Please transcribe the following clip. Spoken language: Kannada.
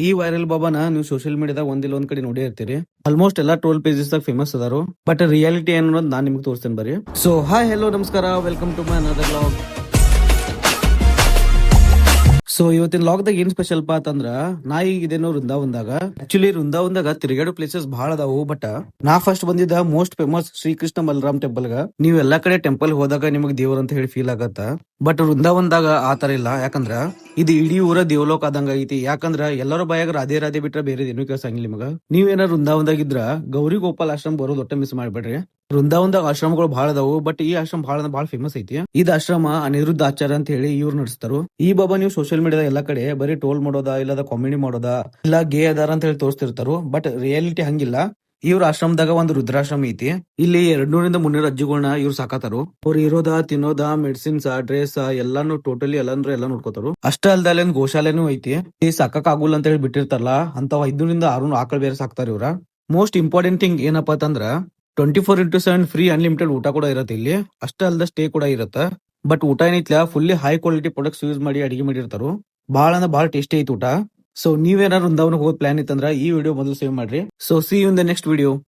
ಈ ವೈರಲ್ ಬಾಬಾನ ನೀವು ಸೋಷಿಯಲ್ ಮೀಡಿಯಾದಾಗ ಒಂದ್ ಕಡೆ ನೋಡೇ ಇರ್ತೀರಿ. ಆಲ್ಮೋಸ್ಟ್ ಎಲ್ಲಾ ಟ್ರೋಲ್ ಪೇಜಸ್ ದಾಗ ಫೇಮಸ್ ಅದಾರು. ಬಟ್ ರಿಯಾಲಿಟಿ ಏನು ಅನ್ನೋದು ನಾನ್ ನಿಮ್ಗೆ ತೋರಿಸ್ತೇನೆ ಬರ್ರಿ. ಸೊ ಹಾಯ್ ಹೆಲೋ ನಮಸ್ಕಾರ, welcome to my another vlog. So ಇವತ್ತಿನ ಲಾಗ್ದಾಗ ಏನ್ ಸ್ಪೆಷಲ್ ಪಾ ಅಂತಂದ್ರ, ನಾ ಈಗ ಇದೇನೋ ವೃಂದಾವನ್ದಾಗ. ಆಕ್ಚುಲಿ ವೃಂದಾವನ್ದಾಗ ತಿರುಗಾಡೋ ಪ್ಲೇಸಸ್ ಬಹಳ ಅದಾವು. ಬಟ್ ನಾ ಫಸ್ಟ್ ಬಂದಿದ್ದ most famous Shri Krishna Balaram temple ಗ. ನೀವ್ ಎಲ್ಲಾ ಕಡೆ ಟೆಂಪಲ್ ಹೋದಾಗ ನಿಮಗ್ ದೇವ್ರ ಅಂತ ಹೇಳಿ ಫೀಲ್ ಆಗತ್ತ. ಬಟ್ ವೃಂದಾವನ್ದಾಗ ಆತರ ಇಲ್ಲ. ಯಾಕಂದ್ರ ಇದು ಇಡೀ ಊರ ದೇವಲೋಕ ಆದಂಗ ಐತಿ. ಯಾಕಂದ್ರ ಎಲ್ಲರ ಬಾಯಾಗ ರಾಧೆ ರಾಧೆ ಬಿಟ್ರೆ ಬೇರೆ ಏನು ಕೇಳ್ಸಂಗಿಲ್ಲ ನಿಮಗ. ನೀವೇನಾರ ವೃಂದಾವನ್ದಾಗ ಇದ್ರ ಗೌರಿ ಗೋಪಾಲ್ ಆಶ್ರಮ ಬರೋದು ಒಟ್ಟ ಮಿಸ್ ಮಾಡ್ಬೇಡ್ರಿ. ವೃಂದಾವನ್ದಾಗ ಆಶ್ರಮಗಳು ಬಹಳ ಅದಾವು. ಬಟ್ ಈ ಆಶ್ರಮ ಬಹಳ ಫೇಮಸ್ ಐತಿ. ಇದ್ ಆಶ್ರಮ ಅನಿರುದ್ಧ ಆಚಾರ್ಯ ಅಂತ ಹೇಳಿ ಇವ್ರು ನಡೆಸ್ತಾರು. ಈ ಬಾಬಾ ನೀವು ಸೋಷಿಯಲ್ ಮೀಡಿಯಾದ ಎಲ್ಲಾ ಕಡೆ ಬರೀ ಟೋಲ್ ಮಾಡೋದಾ, ಇಲ್ಲದ ಕಾಮಿಡಿ ಮಾಡೋದಾ, ಇಲ್ಲ ಗೇ ಅದಾರ ಅಂತ ಹೇಳಿ ತೋರಿಸ್ತಿರ್ತಾರು. ಬಟ್ ರಿಯಾಲಿಟಿ ಹಂಗಿಲ್ಲ. ಇವ್ರ ಆಶ್ರಮದಾಗ ಒಂದು ರುದ್ರಾಶ್ರಮ ಐತಿ. ಇಲ್ಲಿ 200-300 ಅಜ್ಜಿಗಳನ್ನ ಇವ್ರು ಸಾಕತಾರು. ಅವ್ರು ಇರೋದ, ತಿನ್ನೋದ, ಮೆಡಿಸಿನ್ಸ್, ಡ್ರೆಸ್ ಎಲ್ಲಾನು ಟೋಟಲಿ ಎಲ್ಲಾ ನೋಡ್ಕೋತಾರು. ಅಷ್ಟ ಅಲ್ದ ಅಲ್ಲಿ ಗೋಶಾಲೆನೂ ಐತಿ. ಈ ಸಾಕಕ್ ಆಗುಲ್ಲ ಅಂತ ಹೇಳಿ ಬಿಟ್ಟಿರ್ತಾರಲ್ಲ, ಅಂತ 500-600 ಆಕಳ ಬೇರೆ ಸಾಕ್ತಾರ ಇವ್ರ. ಮೋಸ್ಟ್ ಇಂಪಾರ್ಟೆಂಟ್ ಥಿಂಗ್ ಏನಪ್ಪಾ ಅಂತಂದ್ರ 24x7 ಫ್ರೀ ಅನ್ಲಿಮಿಟೆಡ್ ಊಟ ಕೂಡ ಇರತ್ತೆ ಇಲ್ಲಿ. ಅಷ್ಟ ಅಲ್ದ ಸ್ಟೇ ಕೂಡ ಇರತ್ತ. ಬಟ್ ಊಟ ಏನಿತ್ಲ fully high quality products use ಮಾಡಿ ಅಡಿಗೆ ಮಾಡಿರ್ತಾರು. ಬಹಳ ಟೇಸ್ಟಿ ಐತಿ ಊಟ. ಸೊ ನೀವೇನಾದ್ರು ವೃಂದಾವನಕ್ಕೆ ಹೋಗೋ ಪ್ಲಾನ್ ಇತ್ತಂದ್ರ ಈ ವಿಡಿಯೋ ಮೊದಲು ಸೇವ್ ಮಾಡ್ರಿ. So see you in the next video.